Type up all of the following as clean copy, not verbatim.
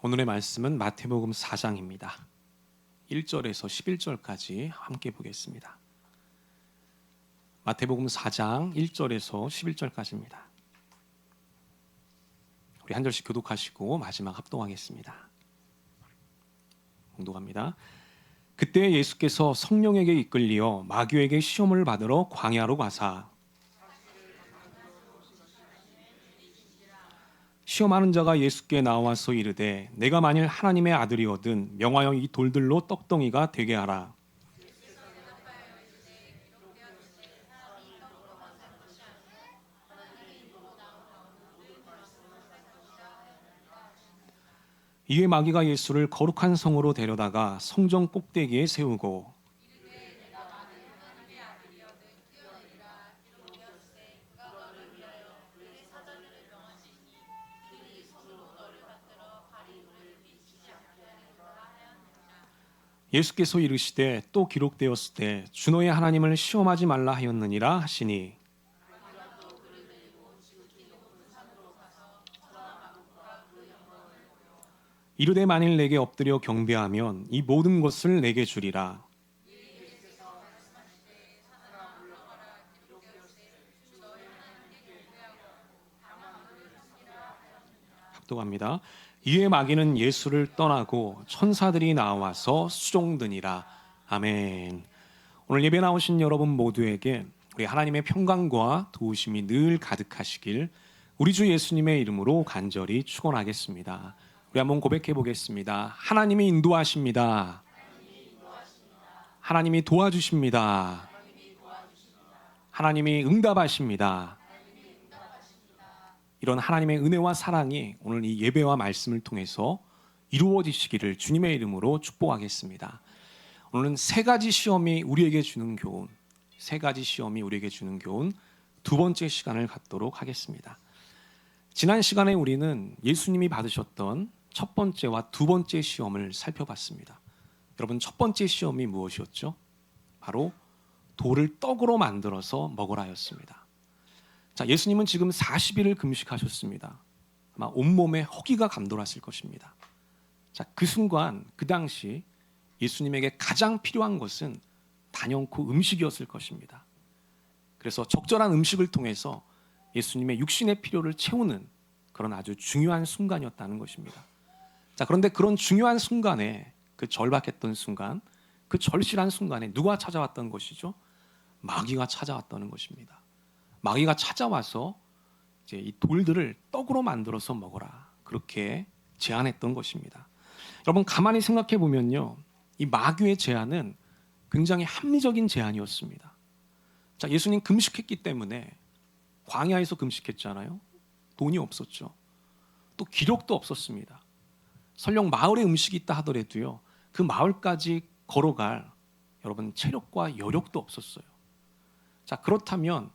오늘의 말씀은 마태복음 4장입니다. 1절에서 11절까지 함께 보겠습니다. 마태복음 4장 1절에서 11절까지입니다. 우리 한 절씩 교독하시고 마지막 합동하겠습니다. 공독합니다. 그때 예수께서 성령에게 이끌리어 마귀에게 시험을 받으러 광야로 가사 시험하는 자가 예수께 나와서 이르되 내가 만일 하나님의 아들이거든 명하여 이 돌들로 떡덩이가 되게 하라. 이에 마귀가 예수를 거룩한 성으로 데려다가 성전 꼭대기에 세우고 예수께서 이르시되 또 기록되었으되 주 너의 하나님을 시험하지 말라 하였느니라 하시니 이르되 만일 내게 엎드려 경배하면 이 모든 것을 내게 주리라. 합독합니다. 이에 마귀는 예수를 떠나고 천사들이 나와서 수종드니라. 아멘. 오늘 예배 나오신 여러분 모두에게 우리 하나님의 평강과 도우심이 늘 가득하시길 우리 주 예수님의 이름으로 간절히 축원하겠습니다. 우리 한번 고백해 보겠습니다. 하나님이 인도하십니다. 하나님이 도와주십니다. 하나님이 응답하십니다. 이런 하나님의 은혜와 사랑이 오늘 이 예배와 말씀을 통해서 이루어지시기를 주님의 이름으로 축복하겠습니다. 오늘은 세 가지 시험이 우리에게 주는 교훈, 두 번째 시간을 갖도록 하겠습니다. 지난 시간에 우리는 예수님이 받으셨던 첫 번째와 두 번째 시험을 살펴봤습니다. 여러분, 첫 번째 시험이 무엇이었죠? 바로 돌을 떡으로 만들어서 먹으라였습니다. 자, 예수님은 지금 40일을 금식하셨습니다. 아마 온몸에 허기가 감돌았을 것입니다. 자, 그 순간, 그 당시 예수님에게 가장 필요한 것은 단연코 음식이었을 것입니다. 그래서 적절한 음식을 통해서 예수님의 육신의 필요를 채우는 그런 아주 중요한 순간이었다는 것입니다. 자, 그런데 그런 중요한 순간에, 그 절박했던 순간, 그 절실한 순간에 누가 찾아왔던 것이죠? 마귀가 찾아왔다는 것입니다. 마귀가 찾아와서 이제 이 돌들을 떡으로 만들어서 먹어라, 그렇게 제안했던 것입니다. 여러분, 가만히 생각해 보면요, 이 마귀의 제안은 굉장히 합리적인 제안이었습니다. 자, 예수님 금식했기 때문에 광야에서 금식했잖아요. 돈이 없었죠. 또 기력도 없었습니다. 설령 마을에 음식이 있다 하더라도요, 그 마을까지 걸어갈 여러분 체력과 여력도 없었어요. 자, 그렇다면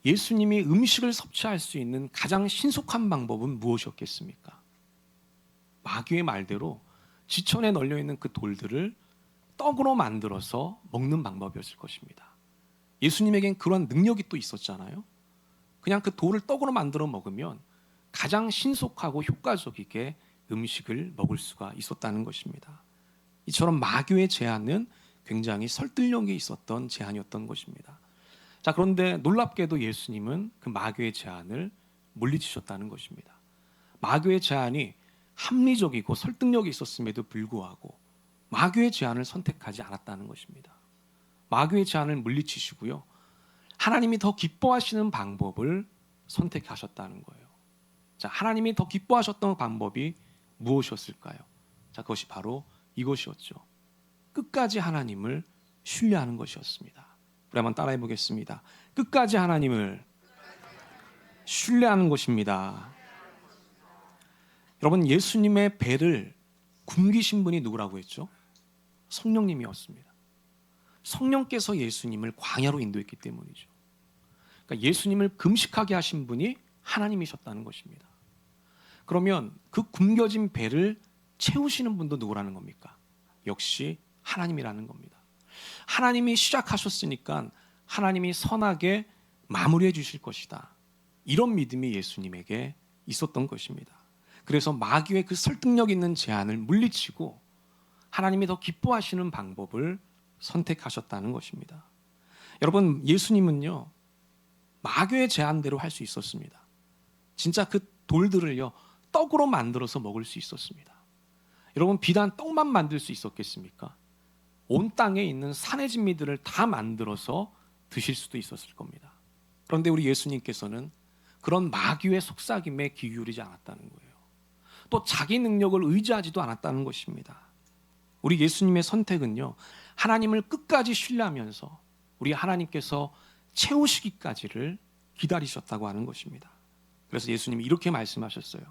예수님이 음식을 섭취할 수 있는 가장 신속한 방법은 무엇이었겠습니까? 마귀의 말대로 지천에 널려 있는 그 돌들을 떡으로 만들어서 먹는 방법이었을 것입니다. 예수님에겐 그런 능력이 또 있었잖아요. 그냥 그 돌을 떡으로 만들어 먹으면 가장 신속하고 효과적이게 음식을 먹을 수가 있었다는 것입니다. 이처럼 마귀의 제안은 굉장히 설득력이 있었던 제안이었던 것입니다. 자, 그런데 놀랍게도 예수님은 그 마귀의 제안을 물리치셨다는 것입니다. 마귀의 제안이 합리적이고 설득력이 있었음에도 불구하고 마귀의 제안을 선택하지 않았다는 것입니다. 마귀의 제안을 물리치시고요, 하나님이 더 기뻐하시는 방법을 선택하셨다는 거예요. 자, 하나님이 더 기뻐하셨던 방법이 무엇이었을까요? 자, 그것이 바로 이것이었죠. 끝까지 하나님을 신뢰하는 것이었습니다. 우리 한번 따라해 보겠습니다. 끝까지 하나님을 신뢰하는 것입니다. 여러분, 예수님의 배를 굶기신 분이 누구라고 했죠? 성령님이었습니다. 성령께서 예수님을 광야로 인도했기 때문이죠. 그러니까 예수님을 금식하게 하신 분이 하나님이셨다는 것입니다. 그러면 그 굶겨진 배를 채우시는 분도 누구라는 겁니까? 역시 하나님이라는 겁니다. 하나님이 시작하셨으니까 하나님이 선하게 마무리해 주실 것이다, 이런 믿음이 예수님에게 있었던 것입니다. 그래서 마귀의 그 설득력 있는 제안을 물리치고 하나님이 더 기뻐하시는 방법을 선택하셨다는 것입니다. 여러분, 예수님은요, 마귀의 제안대로 할 수 있었습니다. 진짜 그 돌들을요, 떡으로 만들어서 먹을 수 있었습니다. 여러분, 비단 떡만 만들 수 있었겠습니까? 온 땅에 있는 산의 진미들을 다 만들어서 드실 수도 있었을 겁니다. 그런데 우리 예수님께서는 그런 마귀의 속삭임에 귀 기울이지 않았다는 거예요. 또 자기 능력을 의지하지도 않았다는 것입니다. 우리 예수님의 선택은요, 하나님을 끝까지 신뢰하면서 우리 하나님께서 채우시기까지를 기다리셨다고 하는 것입니다. 그래서 예수님이 이렇게 말씀하셨어요.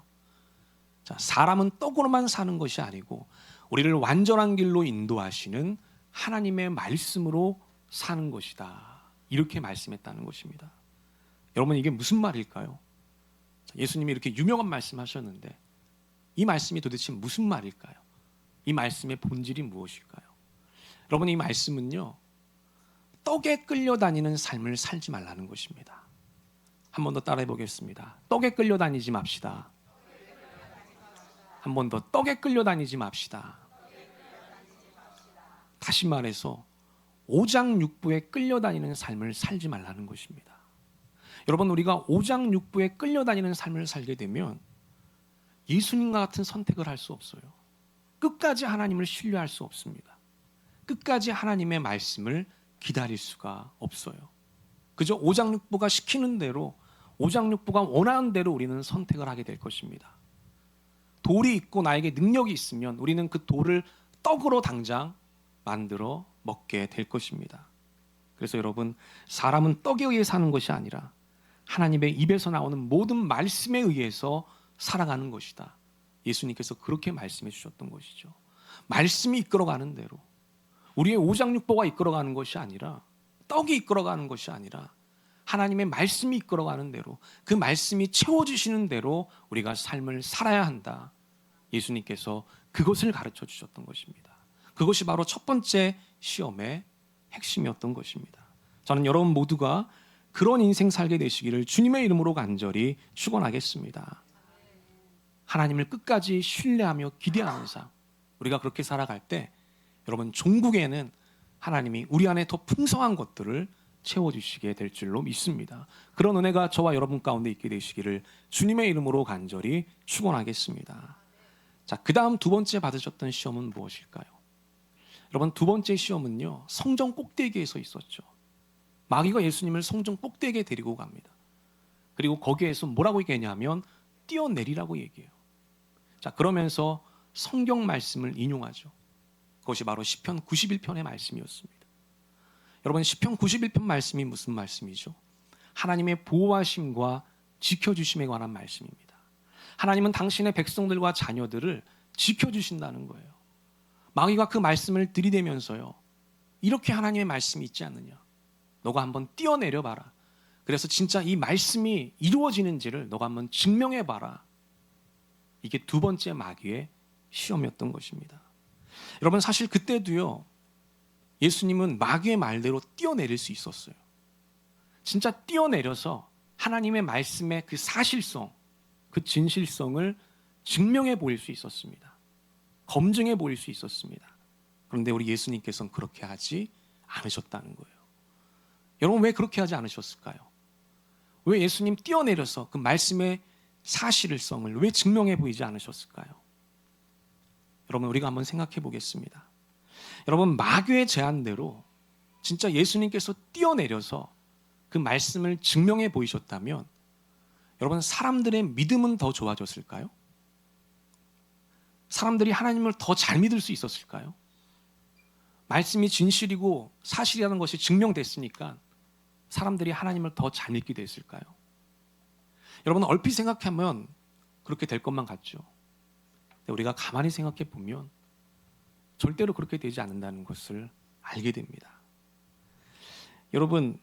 자, 사람은 떡으로만 사는 것이 아니고 우리를 완전한 길로 인도하시는 하나님의 말씀으로 사는 것이다. 이렇게 말씀했다는 것입니다. 여러분, 이게 무슨 말일까요? 예수님이 이렇게 유명한 말씀하셨는데 이 말씀이 도대체 무슨 말일까요? 이 말씀의 본질이 무엇일까요? 여러분, 이 말씀은요, 떡에 끌려다니는 삶을 살지 말라는 것입니다. 한 번 더 따라해 보겠습니다. 떡에 끌려다니지 맙시다. 한 번 더, 떡에 끌려다니지 맙시다. 다시 말해서 오장육부에 끌려다니는 삶을 살지 말라는 것입니다. 여러분, 우리가 오장육부에 끌려다니는 삶을 살게 되면 예수님과 같은 선택을 할 수 없어요. 끝까지 하나님을 신뢰할 수 없습니다. 끝까지 하나님의 말씀을 기다릴 수가 없어요. 그저 오장육부가 시키는 대로, 오장육부가 원하는 대로 우리는 선택을 하게 될 것입니다. 돌이 있고 나에게 능력이 있으면 우리는 그 돌을 떡으로 당장 만들어 먹게 될 것입니다. 그래서 여러분, 사람은 떡에 의해 사는 것이 아니라 하나님의 입에서 나오는 모든 말씀에 의해서 살아가는 것이다. 예수님께서 그렇게 말씀해 주셨던 것이죠. 말씀이 이끌어가는 대로, 우리의 오장육부가 이끌어가는 것이 아니라, 떡이 이끌어가는 것이 아니라 하나님의 말씀이 이끌어가는 대로, 그 말씀이 채워주시는 대로 우리가 삶을 살아야 한다. 예수님께서 그것을 가르쳐 주셨던 것입니다. 그것이 바로 첫 번째 시험의 핵심이었던 것입니다. 저는 여러분 모두가 그런 인생 살게 되시기를 주님의 이름으로 간절히 축원하겠습니다. 하나님을 끝까지 신뢰하며 기대하는 삶, 우리가 그렇게 살아갈 때 여러분, 종국에는 하나님이 우리 안에 더 풍성한 것들을 채워주시게 될 줄로 믿습니다. 그런 은혜가 저와 여러분 가운데 있게 되시기를 주님의 이름으로 간절히 축원하겠습니다. 자, 그 다음 두 번째 받으셨던 시험은 무엇일까요? 여러분, 두 번째 시험은요, 성전 꼭대기에 서 있었죠. 마귀가 예수님을 성전 꼭대기에 데리고 갑니다. 그리고 거기에서 뭐라고 얘기하냐면 뛰어내리라고 얘기해요. 자, 그러면서 성경 말씀을 인용하죠. 그것이 바로 시편 91편의 말씀이었습니다. 여러분, 시편 91편 말씀이 무슨 말씀이죠? 하나님의 보호하심과 지켜주심에 관한 말씀입니다. 하나님은 당신의 백성들과 자녀들을 지켜주신다는 거예요. 마귀가 그 말씀을 들이대면서요, 이렇게 하나님의 말씀이 있지 않느냐, 너가 한번 뛰어내려봐라. 그래서 진짜 이 말씀이 이루어지는지를 너가 한번 증명해봐라. 이게 두 번째 마귀의 시험이었던 것입니다. 여러분, 사실 그때도요, 예수님은 마귀의 말대로 뛰어내릴 수 있었어요. 진짜 뛰어내려서 하나님의 말씀의 그 사실성, 그 진실성을 증명해 보일 수 있었습니다. 검증해 보일 수 있었습니다. 그런데 우리 예수님께서는 그렇게 하지 않으셨다는 거예요. 여러분, 왜 그렇게 하지 않으셨을까요? 왜 예수님 뛰어내려서 그 말씀의 사실성을 왜 증명해 보이지 않으셨을까요? 여러분, 우리가 한번 생각해 보겠습니다. 여러분, 마귀의 제안대로 진짜 예수님께서 뛰어내려서 그 말씀을 증명해 보이셨다면 여러분, 사람들의 믿음은 더 좋아졌을까요? 사람들이 하나님을 더 잘 믿을 수 있었을까요? 말씀이 진실이고 사실이라는 것이 증명됐으니까 사람들이 하나님을 더 잘 믿게 됐을까요? 여러분, 얼핏 생각하면 그렇게 될 것만 같죠. 근데 우리가 가만히 생각해 보면 절대로 그렇게 되지 않는다는 것을 알게 됩니다. 여러분,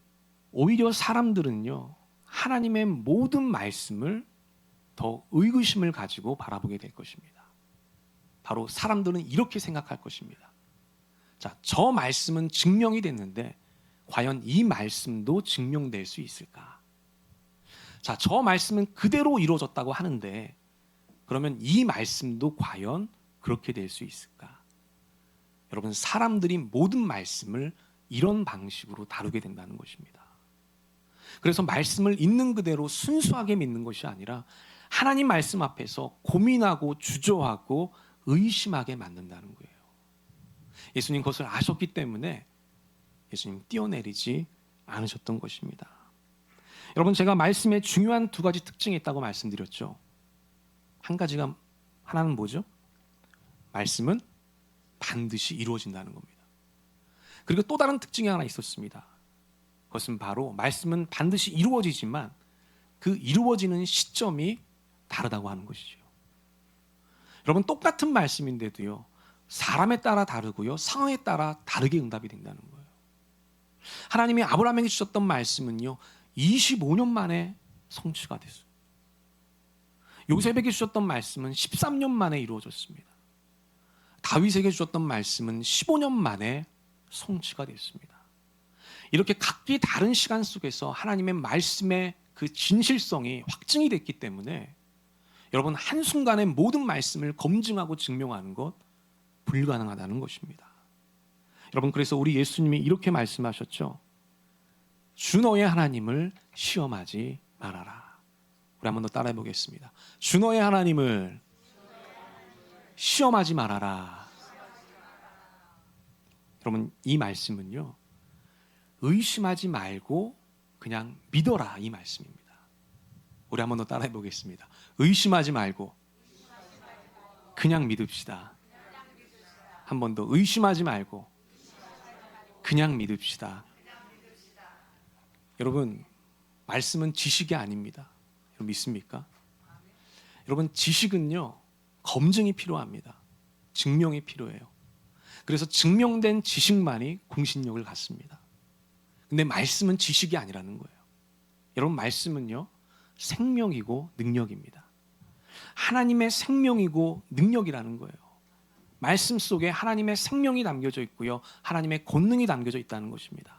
오히려 사람들은요, 하나님의 모든 말씀을 더 의구심을 가지고 바라보게 될 것입니다. 바로 사람들은 이렇게 생각할 것입니다. 자, 저 말씀은 증명이 됐는데 과연 이 말씀도 증명될 수 있을까? 자, 저 말씀은 그대로 이루어졌다고 하는데 그러면 이 말씀도 과연 그렇게 될 수 있을까? 여러분, 사람들이 모든 말씀을 이런 방식으로 다루게 된다는 것입니다. 그래서 말씀을 있는 그대로 순수하게 믿는 것이 아니라 하나님 말씀 앞에서 고민하고 주저하고 의심하게 만든다는 거예요. 예수님 그것을 아셨기 때문에 예수님 뛰어내리지 않으셨던 것입니다. 여러분, 제가 말씀에 중요한 두 가지 특징이 있다고 말씀드렸죠. 하나는 뭐죠? 말씀은 반드시 이루어진다는 겁니다. 그리고 또 다른 특징이 하나 있었습니다. 그것은 바로 말씀은 반드시 이루어지지만 그 이루어지는 시점이 다르다고 하는 것이죠. 여러분, 똑같은 말씀인데도요, 사람에 따라 다르고요, 상황에 따라 다르게 응답이 된다는 거예요. 하나님이 아브라함에게 주셨던 말씀은요, 25년 만에 성취가 됐어요. 요셉에게 주셨던 말씀은 13년 만에 이루어졌습니다. 다윗에게 주셨던 말씀은 15년 만에 성취가 됐습니다. 이렇게 각기 다른 시간 속에서 하나님의 말씀의 그 진실성이 확증이 됐기 때문에 여러분, 한순간에 모든 말씀을 검증하고 증명하는 것 불가능하다는 것입니다. 여러분, 그래서 우리 예수님이 이렇게 말씀하셨죠. 주 너의 하나님을 시험하지 말아라. 우리 한 번 더 따라해 보겠습니다. 주 너의 하나님을 시험하지 말아라. 여러분, 이 말씀은요, 의심하지 말고 그냥 믿어라, 이 말씀입니다. 우리 한 번 더 따라해 보겠습니다. 의심하지 말고 그냥 믿읍시다. 한 번 더, 의심하지 말고 그냥 믿읍시다. 여러분, 말씀은 지식이 아닙니다. 여러분, 믿습니까? 여러분, 지식은요, 검증이 필요합니다. 증명이 필요해요. 그래서 증명된 지식만이 공신력을 갖습니다. 근데 말씀은 지식이 아니라는 거예요. 여러분, 말씀은요, 생명이고 능력입니다. 하나님의 생명이고 능력이라는 거예요. 말씀 속에 하나님의 생명이 담겨져 있고요, 하나님의 권능이 담겨져 있다는 것입니다.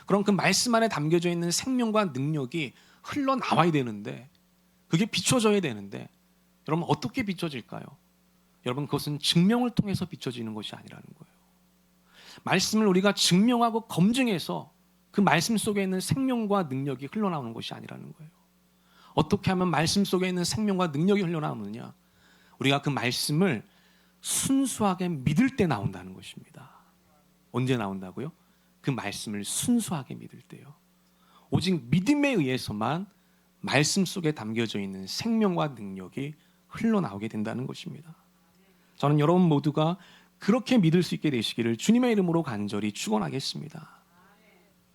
그럼 그 말씀 안에 담겨져 있는 생명과 능력이 흘러나와야 되는데, 그게 비춰져야 되는데, 여러분, 어떻게 비춰질까요? 여러분, 그것은 증명을 통해서 비춰지는 것이 아니라는 거예요. 말씀을 우리가 증명하고 검증해서 그 말씀 속에 있는 생명과 능력이 흘러나오는 것이 아니라는 거예요. 어떻게 하면 말씀 속에 있는 생명과 능력이 흘러나오느냐? 우리가 그 말씀을 순수하게 믿을 때 나온다는 것입니다. 언제 나온다고요? 그 말씀을 순수하게 믿을 때요. 오직 믿음에 의해서만 말씀 속에 담겨져 있는 생명과 능력이 흘러나오게 된다는 것입니다. 저는 여러분 모두가 그렇게 믿을 수 있게 되시기를 주님의 이름으로 간절히 축원하겠습니다.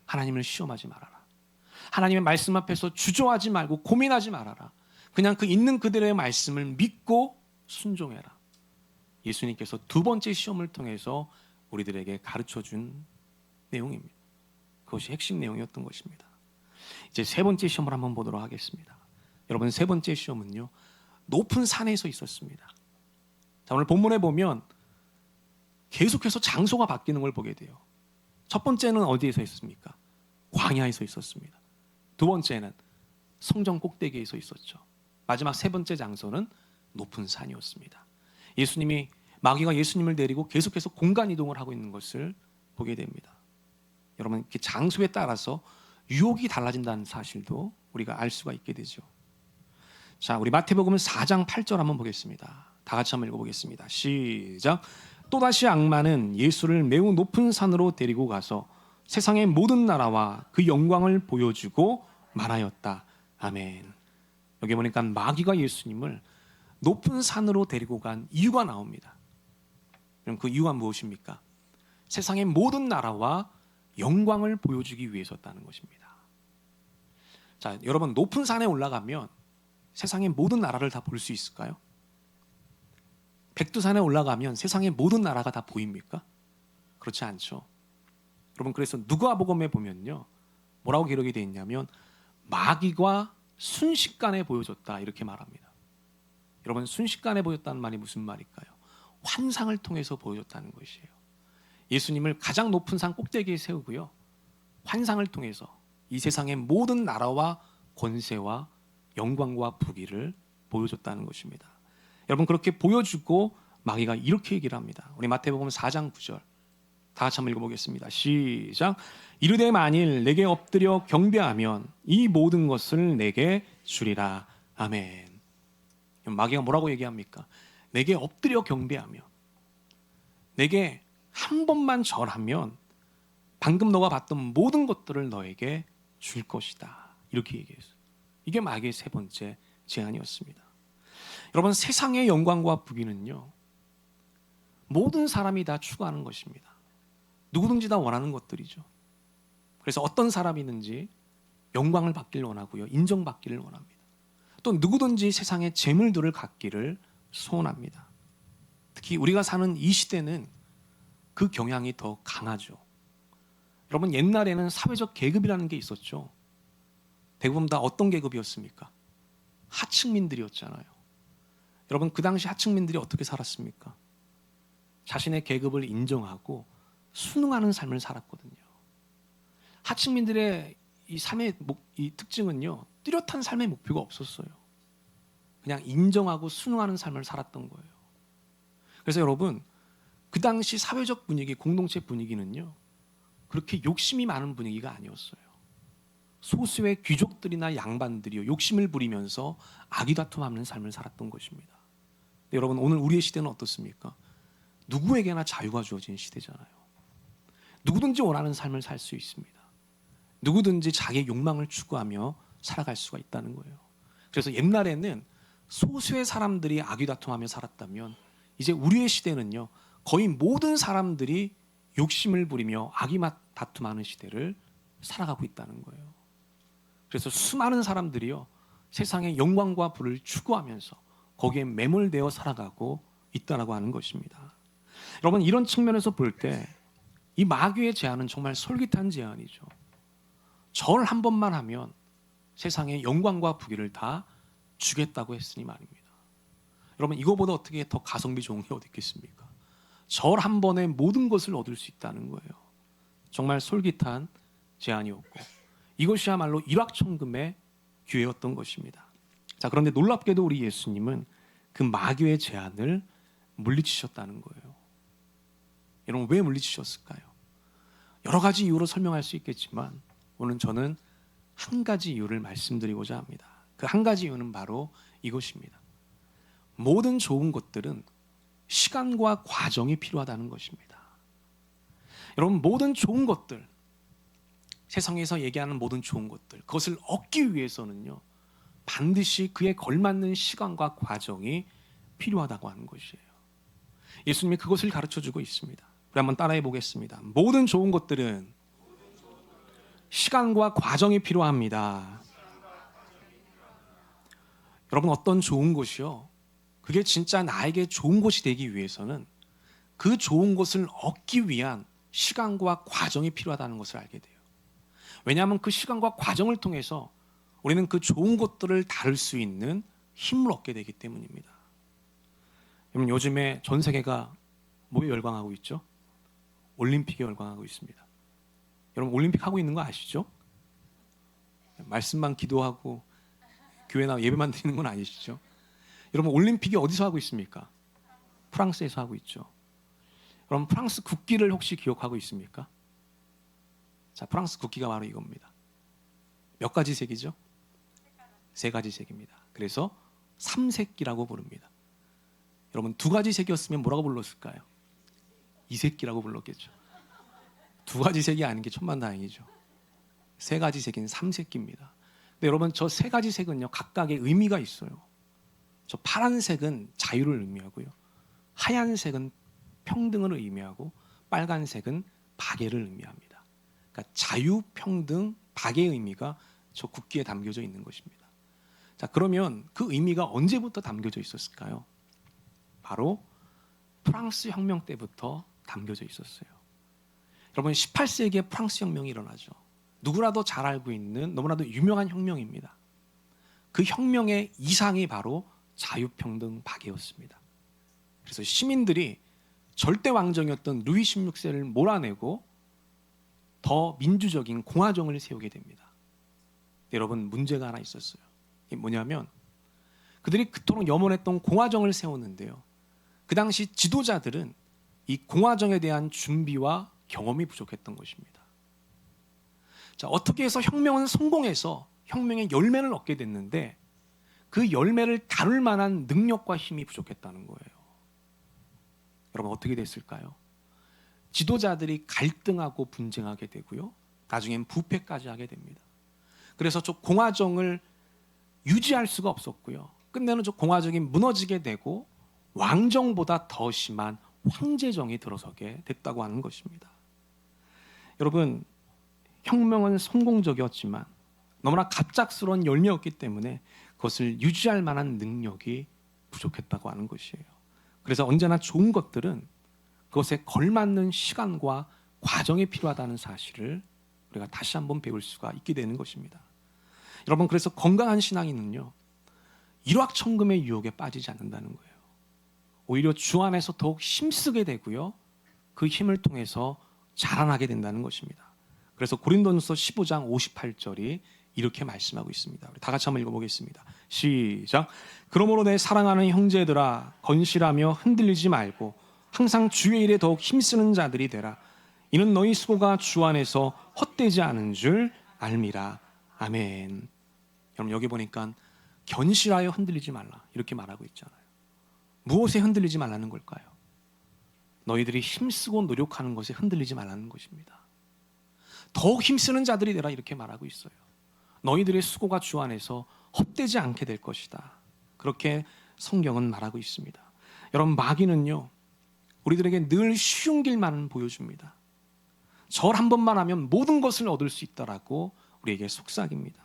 하나님을 시험하지 말아라. 하나님의 말씀 앞에서 주저하지 말고 고민하지 말아라. 그냥 그 있는 그대로의 말씀을 믿고 순종해라. 예수님께서 두 번째 시험을 통해서 우리들에게 가르쳐준 내용입니다. 그것이 핵심 내용이었던 것입니다. 이제 세 번째 시험을 한번 보도록 하겠습니다. 여러분, 세 번째 시험은요, 높은 산에서 있었습니다. 자, 오늘 본문에 보면 계속해서 장소가 바뀌는 걸 보게 돼요. 첫 번째는 어디에서 있었습니까? 광야에서 있었습니다. 두 번째는 성전 꼭대기에서 있었죠. 마지막 세 번째 장소는 높은 산이었습니다. 마귀가 예수님을 데리고 계속해서 공간 이동을 하고 있는 것을 보게 됩니다. 여러분, 이렇게 장소에 따라서 유혹이 달라진다는 사실도 우리가 알 수가 있게 되죠. 자, 우리 마태복음 4장 8절 한번 보겠습니다. 다 같이 한번 읽어보겠습니다. 시작. 또다시 악마는 예수를 매우 높은 산으로 데리고 가서 세상의 모든 나라와 그 영광을 보여주고 말하였다. 아멘. 여기 보니까 마귀가 예수님을 높은 산으로 데리고 간 이유가 나옵니다. 그럼 그 이유가 무엇입니까? 세상의 모든 나라와 영광을 보여주기 위해서였다는 것입니다. 자, 여러분, 높은 산에 올라가면 세상의 모든 나라를 다 볼 수 있을까요? 백두산에 올라가면 세상의 모든 나라가 다 보입니까? 그렇지 않죠. 여러분, 그래서 누가복음에 보면요, 뭐라고 기록이 되어 있냐면 마귀가 순식간에 보여줬다, 이렇게 말합니다. 여러분, 순식간에 보였다는 말이 무슨 말일까요? 환상을 통해서 보여줬다는 것이에요. 예수님을 가장 높은 산 꼭대기에 세우고요, 환상을 통해서 이 세상의 모든 나라와 권세와 영광과 부귀를 보여줬다는 것입니다. 여러분 그렇게 보여주고 마귀가 이렇게 얘기를 합니다. 우리 마태복음 4장 9절 다 같이 한번 읽어보겠습니다. 시작. 이르되 만일 내게 엎드려 경배하면 이 모든 것을 내게 주리라. 아멘. 마귀가 뭐라고 얘기합니까? 내게 엎드려 경배하면, 내게 한 번만 절하면 방금 너가 봤던 모든 것들을 너에게 줄 것이다. 이렇게 얘기했어요. 이게 마귀의 세 번째 제안이었습니다. 여러분 세상의 영광과 부귀는요, 모든 사람이 다 추구하는 것입니다. 누구든지 다 원하는 것들이죠. 그래서 어떤 사람이든지 영광을 받기를 원하고요, 인정받기를 원합니다. 또 누구든지 세상의 재물들을 갖기를 소원합니다. 특히 우리가 사는 이 시대는 그 경향이 더 강하죠. 여러분 옛날에는 사회적 계급이라는 게 있었죠. 대부분 다 어떤 계급이었습니까? 하층민들이었잖아요. 여러분 그 당시 하층민들이 어떻게 살았습니까? 자신의 계급을 인정하고 순응하는 삶을 살았거든요. 하층민들의 이 삶의 이 특징은요, 뚜렷한 삶의 목표가 없었어요. 그냥 인정하고 순응하는 삶을 살았던 거예요. 그래서 여러분 그 당시 사회적 분위기, 공동체 분위기는요, 그렇게 욕심이 많은 분위기가 아니었어요. 소수의 귀족들이나 양반들이요, 욕심을 부리면서 아기다툼하는 삶을 살았던 것입니다. 근데 여러분 오늘 우리의 시대는 어떻습니까? 누구에게나 자유가 주어진 시대잖아요. 누구든지 원하는 삶을 살 수 있습니다. 누구든지 자기의 욕망을 추구하며 살아갈 수가 있다는 거예요. 그래서 옛날에는 소수의 사람들이 아귀다툼하며 살았다면 이제 우리의 시대는요, 거의 모든 사람들이 욕심을 부리며 아귀다툼하는 시대를 살아가고 있다는 거예요. 그래서 수많은 사람들이요, 세상의 영광과 부를 추구하면서 거기에 매몰되어 살아가고 있다라고 하는 것입니다. 여러분 이런 측면에서 볼 때 이 마귀의 제안은 정말 솔깃한 제안이죠. 절 한 번만 하면 세상의 영광과 부귀를 다 주겠다고 했으니 말입니다. 여러분 이거보다 어떻게 더 가성비 좋은 게 어디 있겠습니까? 절 한 번에 모든 것을 얻을 수 있다는 거예요. 정말 솔깃한 제안이었고 이것이야말로 일확천금의 기회였던 것입니다. 자, 그런데 놀랍게도 우리 예수님은 그 마귀의 제안을 물리치셨다는 거예요. 여러분 왜 물리치셨을까요? 여러 가지 이유로 설명할 수 있겠지만 오늘 저는 한 가지 이유를 말씀드리고자 합니다. 그 한 가지 이유는 바로 이것입니다. 모든 좋은 것들은 시간과 과정이 필요하다는 것입니다. 여러분 모든 좋은 것들, 세상에서 얘기하는 모든 좋은 것들, 그것을 얻기 위해서는요, 반드시 그에 걸맞는 시간과 과정이 필요하다고 하는 것이에요. 예수님이 그것을 가르쳐주고 있습니다. 우리 한번 따라해 보겠습니다. 모든 좋은 것들은 시간과 과정이 필요합니다. 여러분 어떤 좋은 것이요, 그게 진짜 나에게 좋은 것이 되기 위해서는 그 좋은 것을 얻기 위한 시간과 과정이 필요하다는 것을 알게 돼요. 왜냐하면 그 시간과 과정을 통해서 우리는 그 좋은 것들을 다룰 수 있는 힘을 얻게 되기 때문입니다. 여러분 요즘에 전 세계가 뭐에 열광하고 있죠? 올림픽에 열광하고 있습니다. 여러분 올림픽 하고 있는 거 아시죠? 말씀만 기도하고 교회나 예배만 드리는 건 아니시죠? 여러분 올림픽이 어디서 하고 있습니까? 프랑스에서 하고 있죠. 여러분 프랑스 국기를 혹시 기억하고 있습니까? 자, 프랑스 국기가 바로 이겁니다. 몇 가지 색이죠? 세 가지 색입니다. 그래서 삼색기라고 부릅니다. 여러분 두 가지 색이었으면 뭐라고 불렀을까요? 이색기라고 불렀겠죠. 두 가지 색이 아닌 게 천만다행이죠. 세 가지 색인 삼색기입니다. 근데 여러분 저 세 가지 색은요, 각각의 의미가 있어요. 저 파란색은 자유를 의미하고요, 하얀색은 평등을 의미하고, 빨간색은 박애를 의미합니다. 그러니까 자유, 평등, 박애의 의미가 저 국기에 담겨져 있는 것입니다. 자, 그러면 그 의미가 언제부터 담겨져 있었을까요? 바로 프랑스 혁명 때부터 담겨져 있었어요. 여러분 18세기에 프랑스 혁명이 일어나죠. 누구라도 잘 알고 있는 너무나도 유명한 혁명입니다. 그 혁명의 이상이 바로 자유평등 박애였습니다. 그래서 시민들이 절대 왕정이었던 루이 16세를 몰아내고 더 민주적인 공화정을 세우게 됩니다. 여러분 문제가 하나 있었어요. 이게 뭐냐면 그들이 그토록 염원했던 공화정을 세웠는데요. 그 당시 지도자들은 이 공화정에 대한 준비와 경험이 부족했던 것입니다. 자, 어떻게 해서 혁명은 성공해서 혁명의 열매를 얻게 됐는데 그 열매를 다룰 만한 능력과 힘이 부족했다는 거예요. 여러분 어떻게 됐을까요? 지도자들이 갈등하고 분쟁하게 되고요. 나중엔 부패까지 하게 됩니다. 그래서 저 공화정을 유지할 수가 없었고요. 끝내는 저 공화정이 무너지게 되고 왕정보다 더 심한 황제정이 들어서게 됐다고 하는 것입니다. 여러분, 혁명은 성공적이었지만 너무나 갑작스러운 열매였기 때문에 그것을 유지할 만한 능력이 부족했다고 하는 것이에요. 그래서 언제나 좋은 것들은 그것에 걸맞는 시간과 과정이 필요하다는 사실을 우리가 다시 한번 배울 수가 있게 되는 것입니다. 여러분, 그래서 건강한 신앙인은요, 일확천금의 유혹에 빠지지 않는다는 거예요. 오히려 주 안에서 더욱 힘쓰게 되고요, 그 힘을 통해서 자라나게 된다는 것입니다. 그래서 고린도전서 15장 58절이 이렇게 말씀하고 있습니다. 우리 다 같이 한번 읽어보겠습니다. 시작. 그러므로 내 사랑하는 형제들아, 건실하며 흔들리지 말고 항상 주의 일에 더욱 힘쓰는 자들이 되라. 이는 너희 수고가 주 안에서 헛되지 않은 줄 알미라. 아멘. 여러분, 여기 보니까 견실하여 흔들리지 말라 이렇게 말하고 있잖아요. 무엇에 흔들리지 말라는 걸까요? 너희들이 힘쓰고 노력하는 것에 흔들리지 말라는 것입니다. 더욱 힘쓰는 자들이 되라 이렇게 말하고 있어요. 너희들의 수고가 주 안에서 헛되지 않게 될 것이다. 그렇게 성경은 말하고 있습니다. 여러분, 마귀는요, 우리들에게 늘 쉬운 길만 보여줍니다. 절 한 번만 하면 모든 것을 얻을 수 있다라고 우리에게 속삭입니다.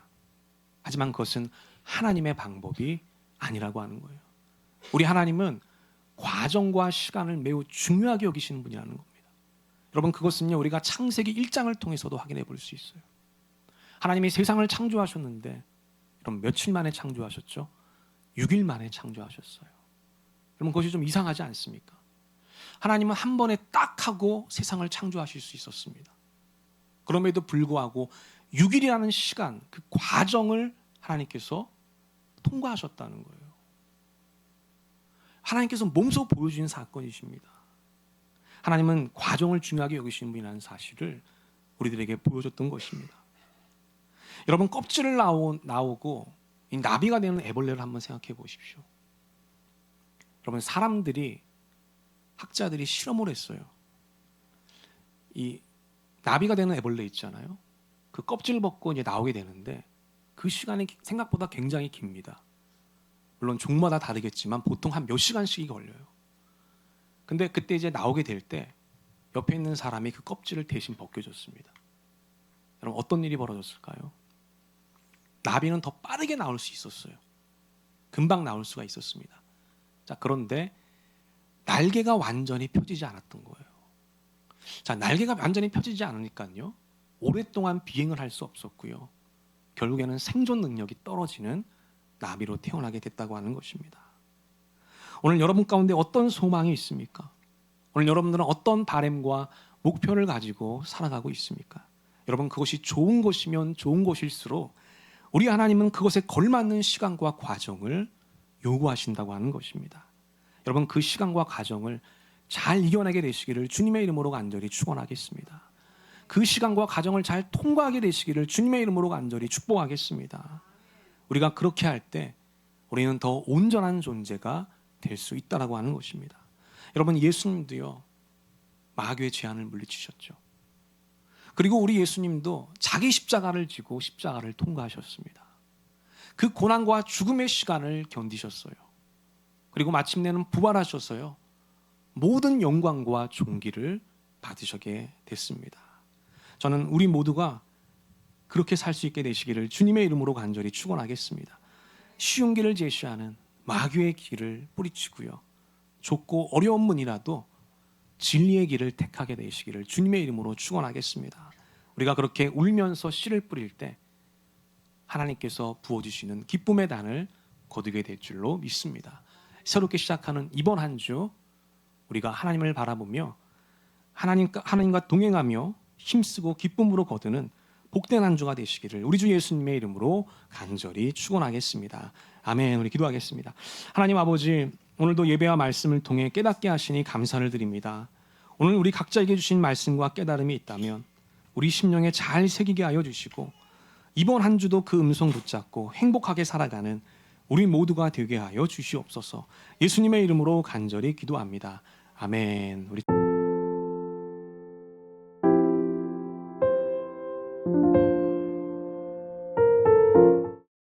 하지만 그것은 하나님의 방법이 아니라고 하는 거예요. 우리 하나님은 과정과 시간을 매우 중요하게 여기시는 분이라는 겁니다. 여러분, 그것은요, 우리가 창세기 1장을 통해서도 확인해 볼 수 있어요. 하나님이 세상을 창조하셨는데 여러분, 며칠 만에 창조하셨죠? 6일 만에 창조하셨어요. 여러분, 그것이 좀 이상하지 않습니까? 하나님은 한 번에 딱 하고 세상을 창조하실 수 있었습니다. 그럼에도 불구하고 6일이라는 시간, 그 과정을 하나님께서 통과하셨다는 거예요. 하나님께서 몸소 보여주신 사건이십니다. 하나님은 과정을 중요하게 여기시는 분이라는 사실을 우리들에게 보여줬던 것입니다. 여러분, 껍질을 나오고 이 나비가 되는 애벌레를 한번 생각해 보십시오. 여러분, 학자들이 실험을 했어요. 이 나비가 되는 애벌레 있잖아요. 그 껍질을 벗고 이제 나오게 되는데 그 시간이 생각보다 굉장히 깁니다. 물론 종마다 다르겠지만 보통 한 몇 시간씩이 걸려요. 근데 그때 이제 나오게 될 때 옆에 있는 사람이 그 껍질을 대신 벗겨줬습니다. 여러분, 어떤 일이 벌어졌을까요? 나비는 더 빠르게 나올 수 있었어요. 금방 나올 수가 있었습니다. 자, 그런데 날개가 완전히 펴지지 않았던 거예요. 자, 날개가 완전히 펴지지 않으니까요, 오랫동안 비행을 할 수 없었고요, 결국에는 생존 능력이 떨어지는 나비로 태어나게 됐다고 하는 것입니다. 오늘 여러분 가운데 어떤 소망이 있습니까? 오늘 여러분들은 어떤 바람과 목표를 가지고 살아가고 있습니까? 여러분, 그것이 좋은 것이면 좋은 것일수록 우리 하나님은 그것에 걸맞는 시간과 과정을 요구하신다고 하는 것입니다. 여러분, 그 시간과 과정을 잘 이겨내게 되시기를 주님의 이름으로 간절히 축원하겠습니다. 그 시간과 과정을 잘 통과하게 되시기를 주님의 이름으로 간절히 축복하겠습니다. 우리가 그렇게 할 때 우리는 더 온전한 존재가 될 수 있다라고 하는 것입니다. 여러분, 예수님도요, 마귀의 제한을 물리치셨죠. 그리고 우리 예수님도 자기 십자가를 지고 십자가를 통과하셨습니다. 그 고난과 죽음의 시간을 견디셨어요. 그리고 마침내는 부활하셔서요, 모든 영광과 존귀를 받으시게 됐습니다. 저는 우리 모두가 그렇게 살 수 있게 되시기를 주님의 이름으로 간절히 축원하겠습니다. 쉬운 길을 제시하는 마귀의 길을 뿌리치고요, 좁고 어려운 문이라도 진리의 길을 택하게 되시기를 주님의 이름으로 축원하겠습니다. 우리가 그렇게 울면서 씨를 뿌릴 때 하나님께서 부어주시는 기쁨의 단을 거두게 될 줄로 믿습니다. 새롭게 시작하는 이번 한 주 우리가 하나님을 바라보며 하나님과 동행하며 힘쓰고 기쁨으로 거두는 복된 한 주가 되시기를 우리 주 예수님의 이름으로 간절히 축원하겠습니다. 아멘. 우리 기도하겠습니다. 하나님 아버지, 오늘도 예배와 말씀을 통해 깨닫게 하시니 감사를 드립니다. 오늘 우리 각자에게 주신 말씀과 깨달음이 있다면 우리 심령에 잘 새기게 하여 주시고 이번 한 주도 그 음성 붙잡고 행복하게 살아가는 우리 모두가 되게 하여 주시옵소서. 예수님의 이름으로 간절히 기도합니다. 아멘. 우리